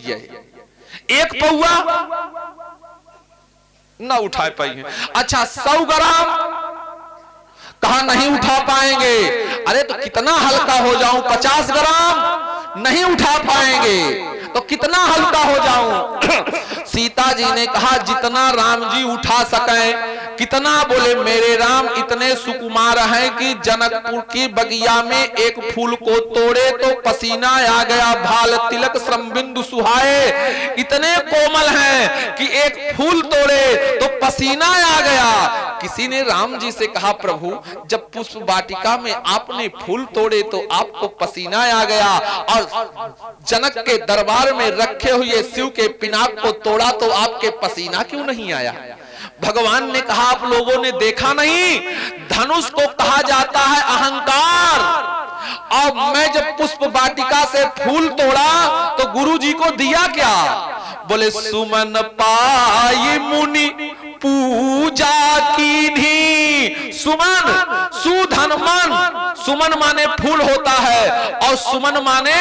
एक पौआ ना उठा पाएंगे। अच्छा 100 ग्राम कहा नहीं उठा पाएंगे। अरे तो कितना हल्का हो जाऊं, 50 ग्राम नहीं उठा पाएंगे तो कितना हल्का हो जाऊं। सीता जी ने कहा जितना राम जी उठा सकें। कितना? बोले मेरे राम इतने सुकुमार हैं कि जनकपुर की बगिया में एक फूल को तोड़े तो पसीना आ गया, भाल तिलक श्रम बिंदु सुहाए। इतने कोमल हैं कि एक फूल तोड़े तो पसीना आ गया। किसी ने राम जी से कहा प्रभु जब पुष्प वाटिका में आपने फूल तोड़े तो आपको पसीना आ गया और जनक के दरबार में रखे हुए शिव के पिनाक को तोड़ा तो आपके पसीना क्यों नहीं आया? भगवान ने कहा आप लोगों ने देखा नहीं, धनुष को कहा जाता है अहंकार। और मैं जब पुष्प वाटिका से फूल तोड़ा तो गुरु जी को दिया क्या? बोले सुमन पाई मुनि पूजा कीन्ही। सुमन सुधन मन, सुमन माने फूल होता है और सुमन माने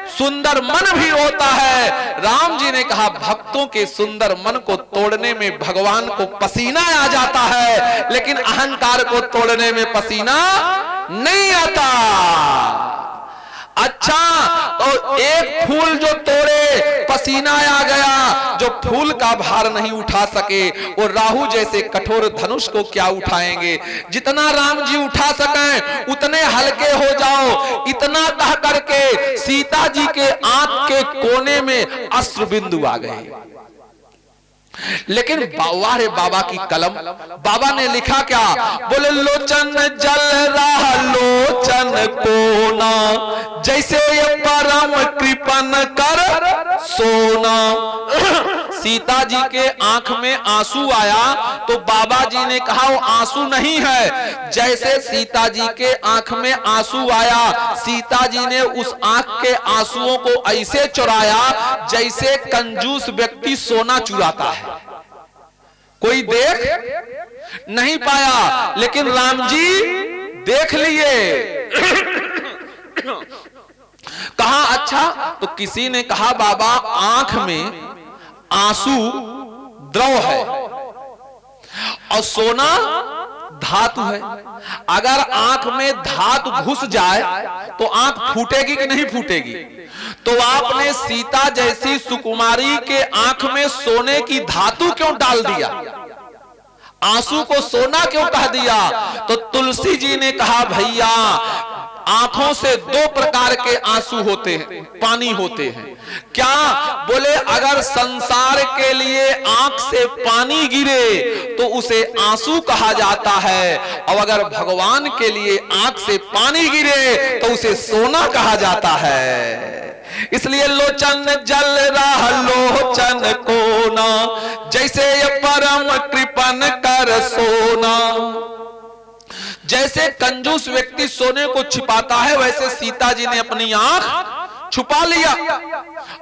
सुंदर मन भी होता है। राम जी ने कहा भक्तों के सुंदर मन को तोड़ने में भगवान को पसीना आ जाता है, लेकिन अहंकार को तोड़ने में पसीना नहीं आता। अच्छा तो एक फूल जो तोड़े पसीना आ गया, जो फूल का भार नहीं उठा सके वो राहु जैसे कठोर धनुष को क्या उठाएंगे। जितना राम जी उठा सकें उतने हल्के हो जाओ। इतना कह करके सीता जी के आंख के कोने में अश्रु बिंदु आ गए। लेकिन वारे बाबा की कलम, बाबा ने लिखा क्या? बोले लोचन जल रहा लोचन कोना, जैसे ये परम कृपन कर सोना। सीता जी के आंख में आंसू आया तो बाबा जी ने कहा वो आंसू नहीं है। जैसे सीता जी के आंख में आंसू आया, सीता जी ने उस आंख के आंसुओं को ऐसे चुराया जैसे कंजूस व्यक्ति सोना चुराता है। कोई देख नहीं पाया, लेकिन राम जी देख लिए। कहा अच्छा तो किसी ने कहा बाबा आंख में आंसू द्रव है और सोना धातु है। अगर आंख में धातु घुस जाए तो आंख फूटेगी कि नहीं फूटेगी? तो आपने सीता जैसी सुकुमारी के आंख में सोने की धातु क्यों डाल दिया? आंसू को सोना क्यों कह दिया? तो तुलसी जी ने कहा भैया आंखों से 2 प्रकार के आंसू होते हैं, पानी होते हैं। क्या? बोले अगर संसार के लिए आंख से पानी गिरे तो उसे आंसू कहा जाता है, और अगर भगवान के लिए आंख से पानी गिरे तो उसे सोना कहा जाता है। इसलिए लोचन जल रहा लोचन कोना, जैसे ये परम कृपन कर सोना। जैसे कंजूस व्यक्ति सोने को छिपाता है वैसे सीता जी ने अपनी आंख छुपा लिया,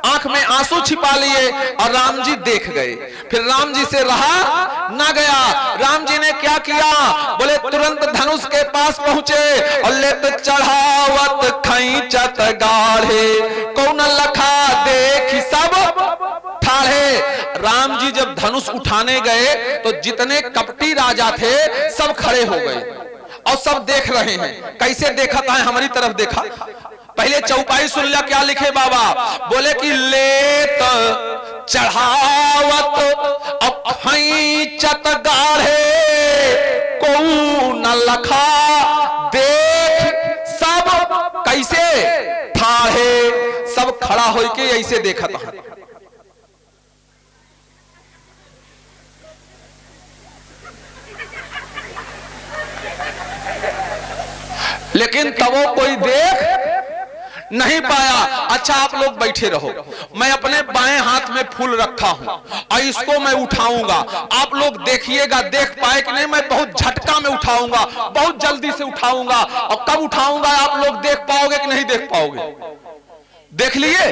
आंख में आंसू छिपा लिए और राम जी देख गए। फिर राम जी से रहा ना गया। राम जी ने क्या किया? बोले तुरंत धनुष के पास पहुंचे और लेत चढ़ावत खैचत गाढ़े, कौन लखा देख सब ठाढ़े। राम जी जब धनुष उठाने गए तो जितने कपटी राजा थे सब खड़े हो गए और सब देख रहे हैं। कैसे देखा था? हमारी तरफ देखा। पहले चौपाई सुन लिया क्या लिखे बाबा? बोले कि लेत चढ़ावत अफैचत गाढ़े, को न लखा देख सब कैसे ठाढ़े। सब खड़ा होके ऐसे देखा था। लेकिन तब वो कोई देख नहीं पाया। अच्छा आप लोग बैठे रहो, मैं अपने बाएं हाथ में फूल रखा हूं और इसको मैं उठाऊंगा। आप लोग देखिएगा देख पाए कि नहीं। मैं बहुत झटका में उठाऊंगा, बहुत जल्दी से उठाऊंगा। और कब उठाऊंगा आप लोग देख पाओगे कि नहीं देख पाओगे? देख लिए।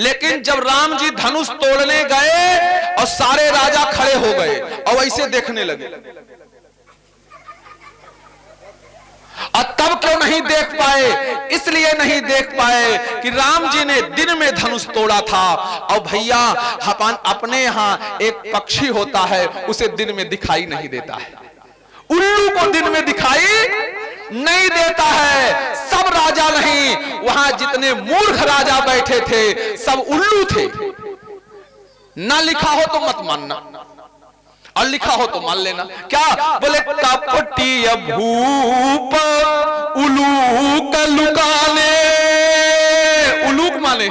लेकिन जब राम जी धनुष तोड़ने गए और सारे राजा खड़े हो गए और वैसे देखने लगे और तब क्यों नहीं देख पाए? इसलिए नहीं देख पाए कि राम जी ने दिन में धनुष तोड़ा था। और भैया अपने यहाँ एक पक्षी होता है, उसे दिन में दिखाई नहीं देता है। उल्लू को दिन में दिखाई नहीं देता है। सब राजा नहीं, वहां जितने मूर्ख राजा बैठे थे सब उल्लू थे। ना लिखा हो तो मत मानना, और लिखा हो तो मान लेना। क्या बोले? कपटी भूप उलूक लुकाने। उलूक माने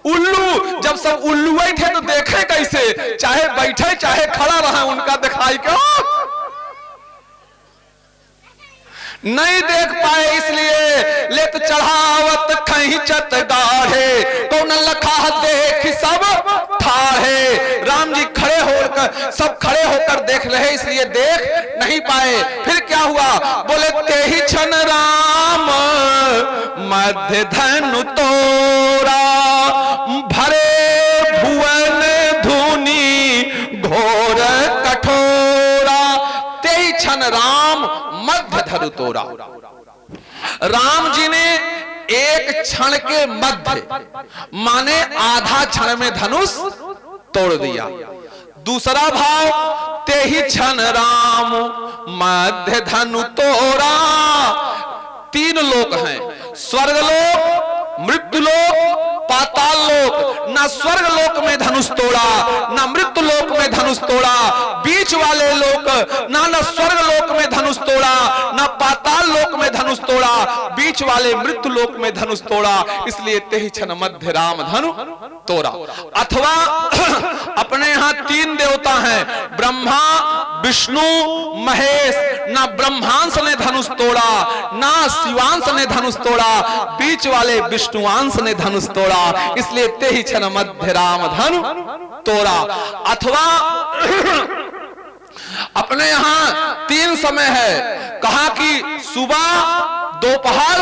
उल्लू। जब सब उल्लू थे तो देखे कैसे? चाहे बैठे चाहे खड़ा रहा, उनका दिखाई क्यों नहीं देख पाए? इसलिए लेत चढ़ावत खींचत दाढ़े, कौन लखा देख सब ठाढ़े। राम जी खड़े होकर, सब खड़े होकर देख रहे, इसलिए देख नहीं पाए। फिर क्या हुआ? बोले ते ही क्षण राम मध्य धनु तोरा, भरे भुवन धुनी घोर कठोरा। ते ही क्षण राम मध्य धनु तोरा। राम जी ने एक क्षण के मध्य माने आधा क्षण में धनुष तोड़ दिया। दूसरा भाव, ते ही क्षण राम मध्य धनु तोड़ा। तीन लोक हैं, स्वर्गलोक, मृत्युलोक, पाताल लोक। ना स्वर्ग लोक में धनुष तोड़ा, ना मृत्यु लोक में धनुष तोड़ा। बीच वाले लोक ना स्वर्ग लोक में धनुष तोड़ा, ना पाताल लोक में धनुष तोड़ा। बीच वाले मृत्यु लोक में धनुष तोड़ा। इसलिए तेहि क्षण मध्य राम धनु तोड़ा। अथवा अपने यहाँ तीन देवता हैं, ब्रह्मा, विष्णु, महेश। ना ब्रह्मांश ने धनुष तोड़ा, ना शिवांश ने धनुष तोड़ा। बीच वाले विष्णुवांश ने धनुष तोड़ा। इसलिए ते ही क्षण मध्य राम धनु तोड़ा। अथवा अपने यहां तीन समय है, कहा कि सुबह, दोपहर,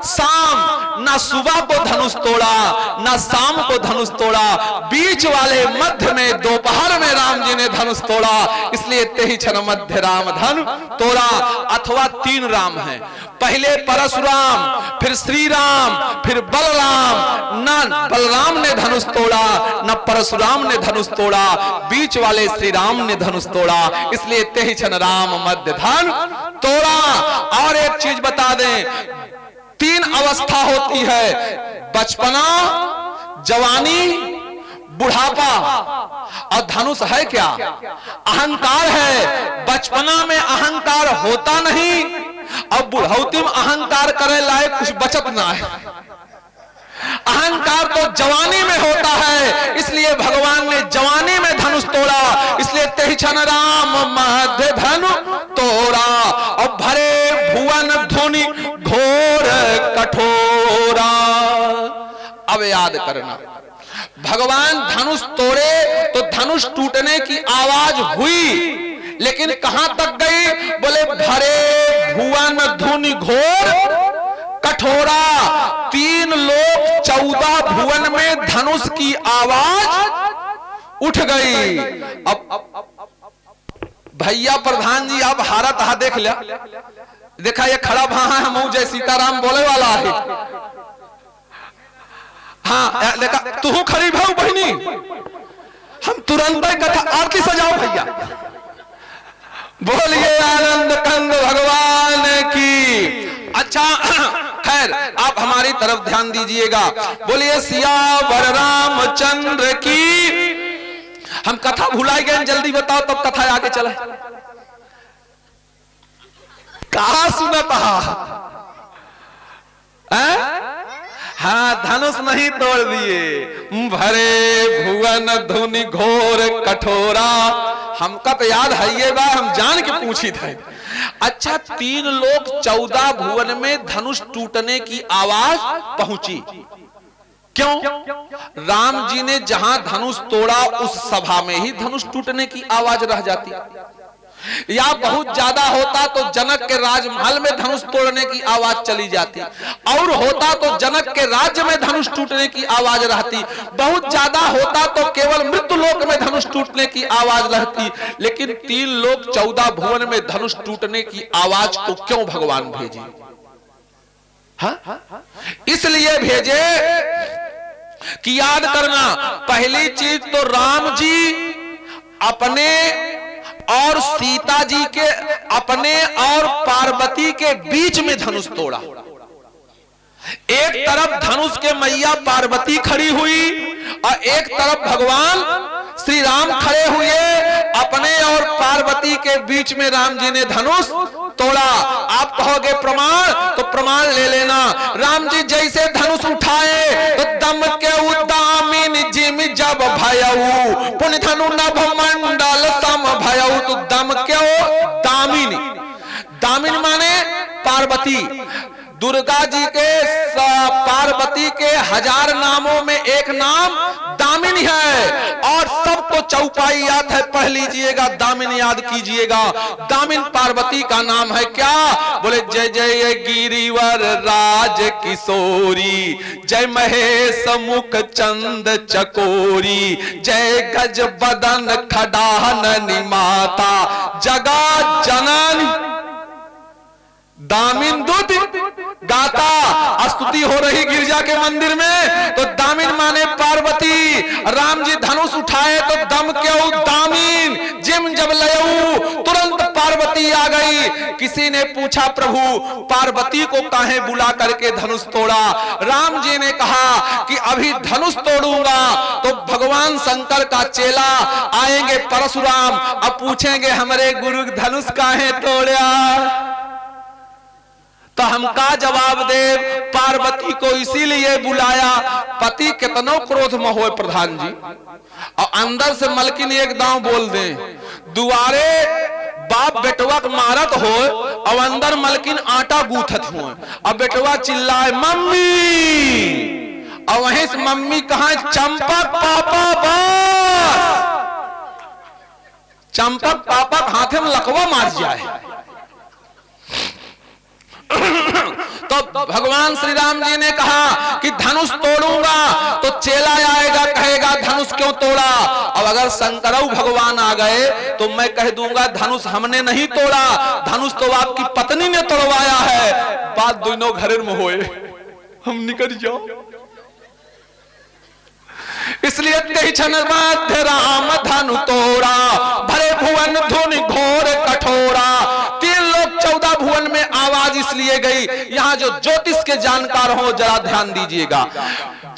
शाम। ना सुबह को धनुष तोड़ा, ना शाम को धनुष तोड़ा। बीच वाले मध्य में दोपहर में राम जी ने धनुष तोड़ा। इसलिए ते ही क्षण मध्य राम धनु तोड़ा। अथवा तीन राम हैं, पहले परशुराम, फिर श्री राम, फिर बलराम। ना बलराम ने धनुष तोड़ा, ना परशुराम ने धनुष तोड़ा। बीच वाले श्री राम ने धनुष तोड़ा। इसलिए ते ही क्षण राम मध्य धनु तोड़ा। और एक चीज बता दें, तीन अवस्था होती है, बचपना, जवानी, बुढ़ापा। और धनुष है क्या? अहंकार है। बचपना में अहंकार होता नहीं, और बुढ़ौती में अहंकार करे लायक कुछ बचत ना है। अहंकार तो जवानी में होता है। इसलिए भगवान ने जवानी में धनुष तोड़ा। इसलिए ते ही क्षण राम मध्य धनु तोड़ा। और भरे भुवन धुनि घोर कठोरा। अब याद करना, भगवान धनुष तोड़े तो धनुष टूटने की आवाज हुई, लेकिन कहां तक गई? बोले भरे भुवन धुनि घोर कठोरा। तीन लोक 14 भुवन में धनुष की आवाज उठ गई। अब भैया प्रधान जी, आप हारत हा देख लिया, देखा ये खड़ा वहां है, हम जय सीताराम बोले वाला है। हाँ देखा, तू खड़ी भाऊ बहनी, हम तुरंत कथा आरती सजाओ भैया। बोलिए आनंद कंद भगवान की। अच्छा खैर, आप हमारी तरफ ध्यान दीजिएगा। बोलिए सियावर रामचंद्र की। हम कथा भुलाई गए, जल्दी बताओ तब कथा आगे चले। कहा सुनता? हाँ, धनुष नहीं तोड़ दिए। भरे भुवन धुनि घोर कठोरा। हमका तो याद है ये बात, हम जान के पूछी थे। अच्छा, तीन लोग 14 भुवन में धनुष टूटने की आवाज पहुंची, क्यों? राम जी ने जहां धनुष तोड़ा उस सभा में ही धनुष टूटने की आवाज रह जाती। या बहुत ज्यादा होता तो जनक के राजमहल में धनुष तोड़ने की आवाज चली जाती, और होता तो जनक के राज्य में धनुष टूटने की आवाज रहती, बहुत ज्यादा होता तो केवल मृत्यु लोक में धनुष टूटने की आवाज रहती। लेकिन 3 लोक 14 भुवन में धनुष टूटने की आवाज को क्यों भगवान भेजे? हाँ? इसलिए भेजे कि याद करना, पहली चीज तो राम जी अपने और सीता जी के, अपने और पार्वती के बीच में धनुष तोड़ा। एक तरफ धनुष के मैया पार्वती खड़ी हुई और एक तरफ भगवान श्री राम खड़े हुए। अपने और पार्वती के बीच में राम जी ने धनुष तोड़ा। आप कहोगे प्रमाण, तो प्रमाण ले लेना। राम जी जैसे धनुष उठाए तो दम के उदामिन जिम जब भयऊ पुण्य धनु नभ मंडल सम भयऊ, तो दम के दामिनी, दामिन माने पार्वती। दुर्गा जी के पार्वती के 1000 नामों में एक नाम दामिनी है, और सबको चौपाई याद है, पढ़ लीजिएगा, दामिनी याद कीजिएगा। दामिन पार्वती का नाम है क्या? बोले जय जय गिरिवर राज किशोरी, जय महेश मुख चंद चकोरी, जय गज बदन खडाननी माता जगा जनन। दामिन दूत गाता स्तुति हो रही गिरजा के मंदिर में, तो दामिन माने पार्वती। राम जी धनुष उठाए तो दम क्यों दामिन, जिम जब लयऊ तुरंत पार्वती आ गई। किसी ने पूछा प्रभु पार्वती को काहे बुला करके धनुष तोड़ा? राम जी ने कहा कि अभी धनुष तोड़ूंगा तो भगवान शंकर का चेला आएंगे परशुराम, अब पूछेंगे हमारे गुरु धनुष काहे तोड़ा, तो हम का जवाब दे? पार्वती को इसीलिए बुलाया, पति कितनो क्रोध में हो प्रधान जी, और अंदर से मलकिन एक दांव बोल दे, दुआरे बाप बेटवा को मारत हो और अंदर मलकिन आटा गूथत हो, अब बेटवा चिल्लाए मम्मी, और वहीं से मम्मी कहा चंपक पापा बस, चंपक पापा हाथे में लकवा मार जाए। तो भगवान श्री राम जी ने कहा कि धनुष तोड़ूंगा, तो चेला आएगा कहेगा धनुष क्यों तोड़ा, अब अगर शंकरऊ भगवान आ गए तो मैं कह दूंगा धनुष हमने नहीं तोड़ा, धनुष तो आपकी पत्नी ने तोड़वाया है, बात दोनों घर में होए, हम निकल जाओ। इसलिए मध्य राम धनु तोड़ा, भरे भुवन धुन घोर कठोरा। 3 लोग 14 भुवन में आवाज इसलिए गई। यहाँ जो ज्योतिष के जानकार हो जरा ध्यान दीजिएगा,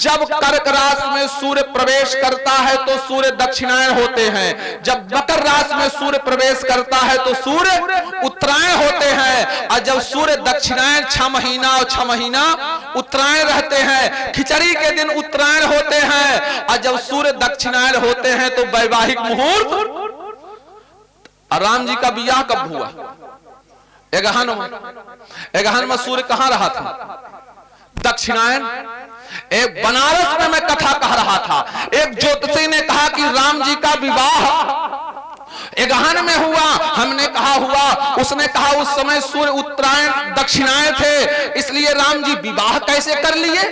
जब कर्क राशि में सूर्य प्रवेश करता है तो सूर्य दक्षिणायन होते हैं, जब मकर राशि में सूर्य प्रवेश करता है तो सूर्य उत्तरायण होते हैं, और जब सूर्य दक्षिणायन 6 महीना और 6 महीना उत्तरायण रहते हैं, खिचड़ी के दिन उत्तरायण होते हैं, और जब सूर्य दक्षिणायन होते हैं तो वैवाहिक मुहूर्त। राम जी का विवाह कब हुआ? एगहन में सूर्य कहां रहा था? दक्षिणायन। एक बनारस में मैं कथा कह रहा था, एक ज्योतिषी ने कहा कि राम जी का विवाह एगहन में हुआ, हमने कहा हुआ, उसने कहा उस समय सूर्य उत्तरायण दक्षिणायन थे, इसलिए राम जी विवाह कैसे कर लिए?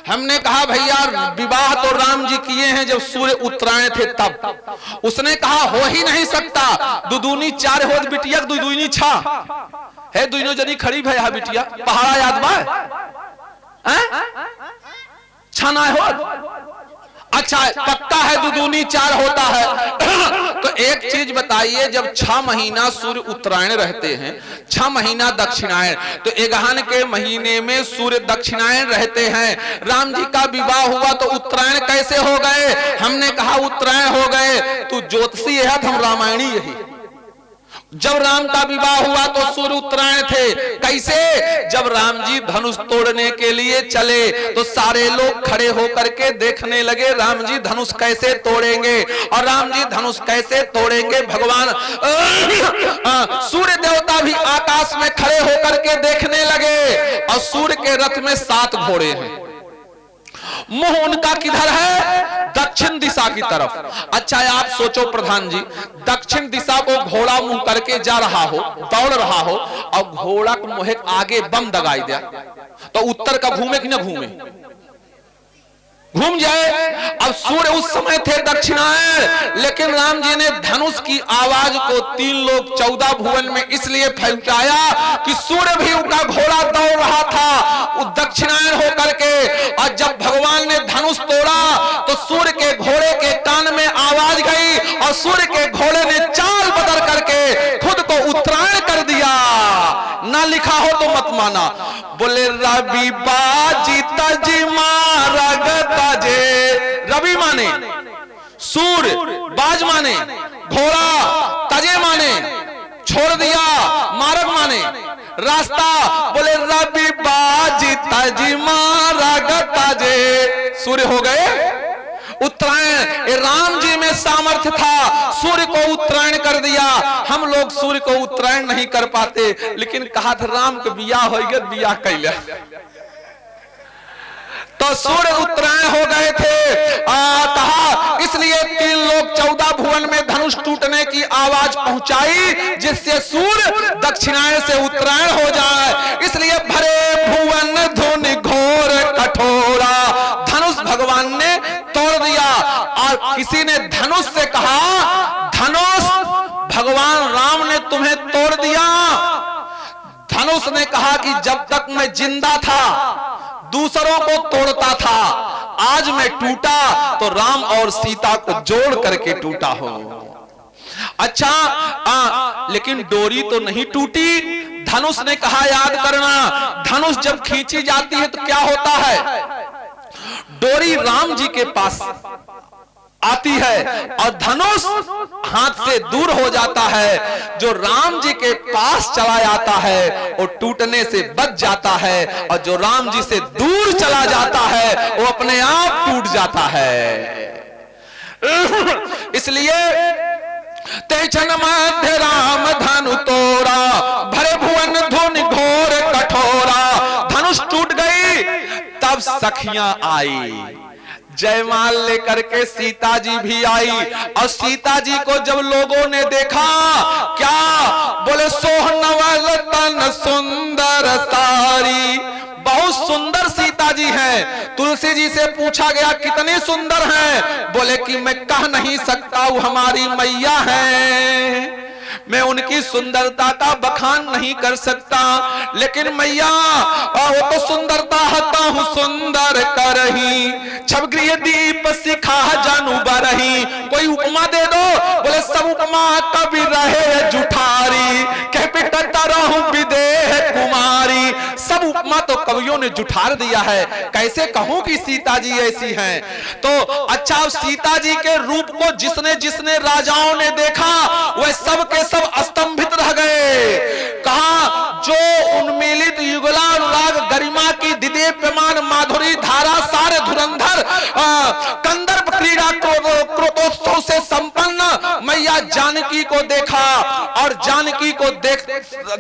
हमने कहा भैया विवाह तो राम जी किए हैं जब सूर्य उत्तरायण थे तब। उसने कहा हो ही नहीं सकता, दुदूनी 4 हो बिटिया, दुदूनी 6 है, दोनों जनी खड़ी है बिटिया, पहाड़ा याद बा छना हो, अच्छा पक्का है दुदूनी 4 होता है। तो एक चीज बताइए, जब 6 महीना सूर्य उत्तरायण रहते हैं, 6 महीना दक्षिणायन, तो एगहन के महीने में सूर्य दक्षिणायन रहते हैं, राम जी का विवाह हुआ तो उत्तरायण कैसे हो गए? हमने कहा उत्तरायण हो गए, तू ज्योतिषी है, हम रामायणी यही। जब राम का विवाह हुआ तो सूर्य उत्तरायण थे, कैसे? जब राम जी धनुष तोड़ने के लिए चले तो सारे लोग खड़े होकर के देखने लगे राम जी धनुष कैसे तोड़ेंगे, और राम जी धनुष कैसे तोड़ेंगे। भगवान सूर्य देवता भी आकाश में खड़े होकर के देखने लगे, और सूर्य के रथ में 7 घोड़े हैं। मुंह उनका किधर है? दक्षिण दिशा की तरफ। अच्छा आप सोचो प्रधान जी, दक्षिण दिशा को घोड़ा मुंह करके जा रहा हो, दौड़ रहा हो, और घोड़ा को मुहे आगे बम दगाई दिया, तो उत्तर का घूमे कि ना घूमे? घूम जाए। अब सूर्य उस समय थे दक्षिणायन, लेकिन राम जी ने धनुष की आवाज को 3 लोग 14 भुवन में इसलिए फैलाया कि सूर्य भी उनका घोड़ा दौड़ रहा था वो दक्षिणायन होकर के, और जब भगवान ने धनुष तोड़ा तो सूर्य के घोड़े के कान में आवाज गई और सूर्य के घोड़े ने चाल बदल करके खुद को उत्तरायण कर दिया। ना लिखा हो तो मत माना। बोले रवि बाजी तजी मारग तजे, रवि माने सूर्य, बाज माने घोड़ा, तजे माने छोड़ दिया, मार्ग माने रास्ता। बोले रवि बाजी तजी मारग तजे, सूर्य हो गए उत्तरायण। राम जी में सामर्थ्य था, सूर्य को उत्तरायण कर दिया। हम लोग सूर्य को उत्तरायण नहीं कर पाते, लेकिन कहा था राम के बियाह हो गया, बियाह कैला तो सूर्य उत्तरायण हो गए थे। कहा इसलिए 3 लोग 14 भुवन में धनुष टूटने की आवाज पहुंचाई, जिससे सूर्य दक्षिणायन से उत्तरायण हो जाए। इसलिए भरे भुवन धुन घोर कठोरा, धनुष भगवान ने तोड़ दिया। और किसी ने धनुष से कहा, धनुष भगवान राम ने तुम्हें तोड़ दिया। धनुष ने कहा कि जब तक मैं जिंदा था दूसरों को तोड़ता था, आज मैं टूटा तो राम और सीता को जोड़ करके टूटा हूं। अच्छा लेकिन डोरी तो नहीं टूटी। धनुष ने कहा याद करना, धनुष जब खींची जाती है तो क्या होता है, डोरी राम जी के पास आती है और धनुष हाथ से दूर हो जाता है। जो राम जी के पास चला जाता है वो टूटने से बच जाता है, और जो राम जी से दूर चला जाता है वो अपने आप टूट जाता है। इसलिए तेजन मध्य राम धनु तोड़ा, भरे भुवन धुन घोर कठोरा। धनुष टूट गई, तब सखियां आई, जयमाल लेकर के सीता जी भी आई। और सीता जी को जब लोगों ने देखा, क्या बोले सोहनवल तन सुंदर सारी, बहुत सुंदर सीता जी हैं। तुलसी जी से पूछा गया कितनी सुंदर हैं, बोले कि मैं कह नहीं सकता, वो हमारी मैया हैं, मैं उनकी सुंदरता का बखान नहीं कर सकता, लेकिन मैया वो तो सुंदरता हता हूं सुंदर करही, छब गृह दीप सिखा जानू बरही। कोई उपमा दे दो, बोले सब उपमा कभी रहे जुठारी, कह पिटता रहूं विदेह कुमारी। सब उपमा तो कवियों ने जुठार दिया है, कैसे कहूं कि सीता जी ऐसी हैं। तो अच्छा सीता जी के रूप को जिसने जिसने राजाओं ने देखा वह सब के सब स्तंभित रह गए। कहा जो उन्मीलित युगला अनुराग गरिमा की दिदेप्यमान माधुरी धारा सारे धुरंधर कंदर्प क्रीड़ा क्रोधोत्सव से संपन्न मैया जानकी को देखा, और जानकी को देख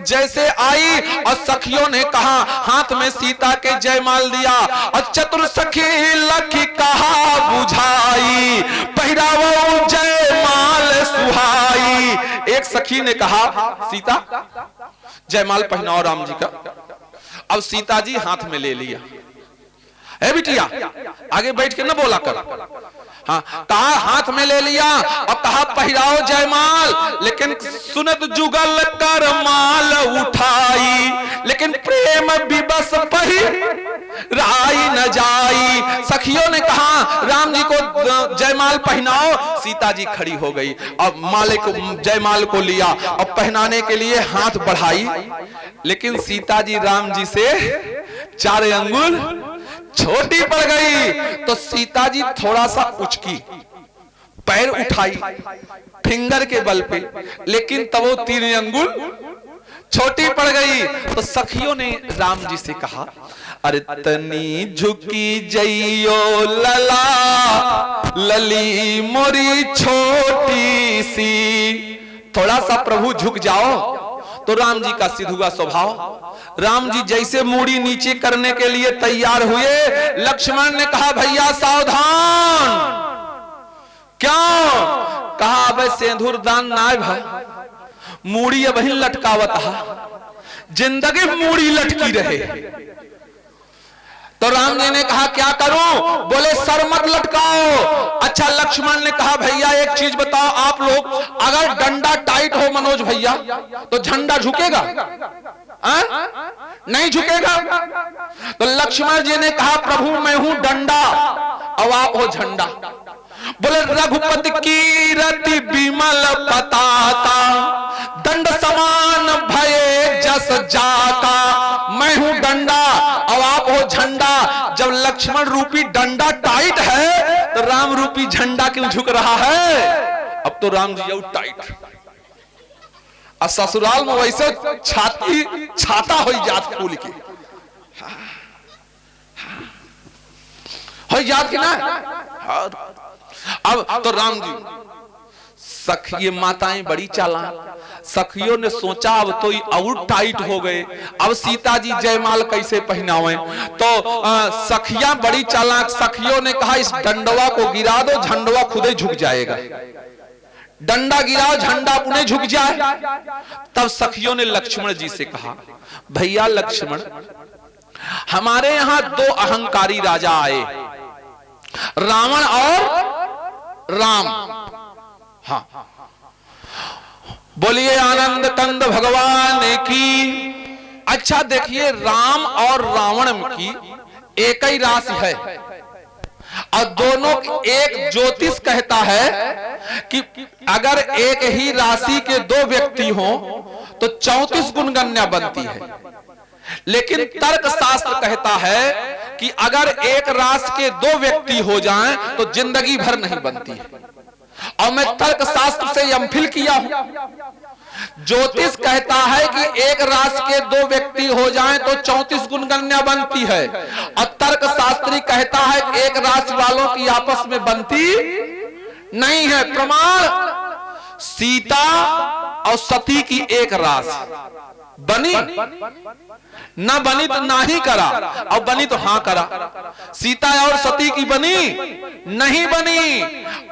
जैसे आई और सखियों ने कहा, हाथ में सीता के जयमाल दिया, और चतुर सखी लखी कहा बुझाई, पहिरावो जयमाल सुहाई। एक सखी ने कहा सीता जयमाल पहनाओ राम जी का। अब सीता जी हाथ में ले लिया, ए बिटिया आगे बैठ के न बोला कर। हाँ कहा हाथ में ले लिया और कहा पहिराओ जयमाल, लेकिन सुनत जुगल कर माल उठाई, लेकिन प्रेम विवश पही राई न जाई। सखियों ने कहा राम जी को जयमाल पहनाओ, सीता जी खड़ी हो गई और माले को जयमाल को लिया और पहनाने के लिए हाथ बढ़ाई, लेकिन सीता जी राम जी से 4 अंगुल छोटी पड़ गई। तो सीता जी थोड़ा सा उचकी, पैर उठाई फिंगर के बल पे, लेकिन तब वो 3 अंगुल छोटी पड़ गई। तो सखियों ने राम जी से कहा, अरे तनी झुकी जइयो लला, लली मोरी छोटी सी, थोड़ा सा प्रभु झुक जाओ। तो राम जी का सिधुआ स्वभाव, राम जी जैसे मूड़ी नीचे करने के लिए तैयार हुए, लक्ष्मण ने कहा भैया सावधान, आवे सेंधुर दान नाय भा मूड़ी अबहिन लटकावत हा, जिंदगी मूड़ी लटकी रहे। तो राम जी ने कहा क्या करूं? बोले सर मत लटकाओ। अच्छा लक्ष्मण ने कहा भैया एक चीज बताओ, आप लोग अगर डंडा टाइट हो मनोज भैया तो झंडा झुकेगा? नहीं झुकेगा। तो लक्ष्मण जी ने कहा प्रभु मैं हूं डंडा और आप हो झंडा। बोले रघुपति की रति बिमल पताता, दंड समान भये जस जाता। मैं हूं डंडा और आप हो झंडा। जब लक्ष्मण रूपी डंडा टाइट है तो राम रूपी झंडा क्यों झुक रहा है? अब तो राम जी टाइट, और ससुराल में वैसे छाती छाता हो जात फूल के हो जात की ना। अब तो राम जी सखी माताएं बड़ी चालाक, सखियों ने सोचा अब तो और टाइट हो गए, अब सीता जी जयमाल कैसे पहनावे? तो सखियां बड़ी चालाक, सखियों ने कहा इस डंडवा को गिरा दो, झंडवा खुद ही झुक जाएगा। डंडा गिराओ झंडा अपने झुक जाए। तब सखियों ने लक्ष्मण जी से कहा भैया लक्ष्मण, हमारे यहां दो अहंकारी राजा आए, रावण और राम। हाँ बोलिए आनंद कंद भगवान की। अच्छा देखिए राम और रावण की एक ही राशि है और दोनों एक ज्योतिष कहता है कि अगर एक ही राशि के दो व्यक्ति हों तो 34 गुण गण्या बनती है, लेकिन तर्क शास्त्र कहता है कि अगर एक राशि के दो व्यक्ति हो जाएं तो जिंदगी भर नहीं बनती है। और मैं तर्क शास्त्र से एमफिल किया हूं। ज्योतिष कहता है कि एक राशि के दो व्यक्ति हो जाएं तो 34 गुण गण्या बनती है, और तर्क शास्त्री कहता है कि एक राशि वालों की आपस में बनती नहीं है। प्रमाण सीता और सती की एक राशि बनी, ना बनी तो ना ही करा, और बनी तो हां करा। सीता और सती की बनी नहीं बनी,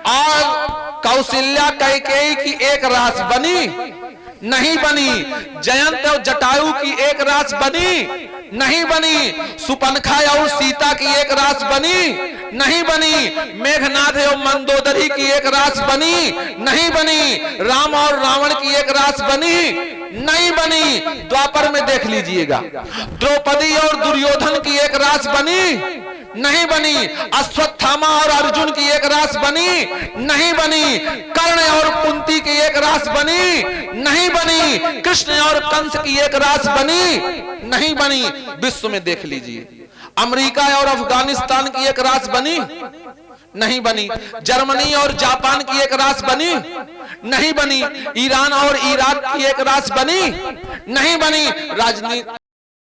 और कौशल्या कैकेयी की एक राशि बनी नहीं बनी, जयंत और जटायु की एक राशि बनी नहीं बनी, सुपनखा और सीता की एक राशि बनी नहीं बनी, मेघनाथ और मंदोदरी की एक राशि बनी नहीं बनी, राम और रावण की एक राशि बनी नहीं बनी। द्वापर में देख लीजिएगा, द्रौपदी और दुर्योधन की एक राशि बनी नहीं बनी, अश्वत्थामा और अर्जुन की एक राशि बनी नहीं बनी, कर्ण और कुंती की एक राशि बनी नहीं बनी, कृष्ण और कंस की एक राशि बनी नहीं बनी। विश्व में देख लीजिए, अमेरिका और अफगानिस्तान की एक राशि बनी नहीं बनी, जर्मनी और जापान की एक राशि बनी नहीं बनी, ईरान और इराक की एक राशि बनी नहीं बनी,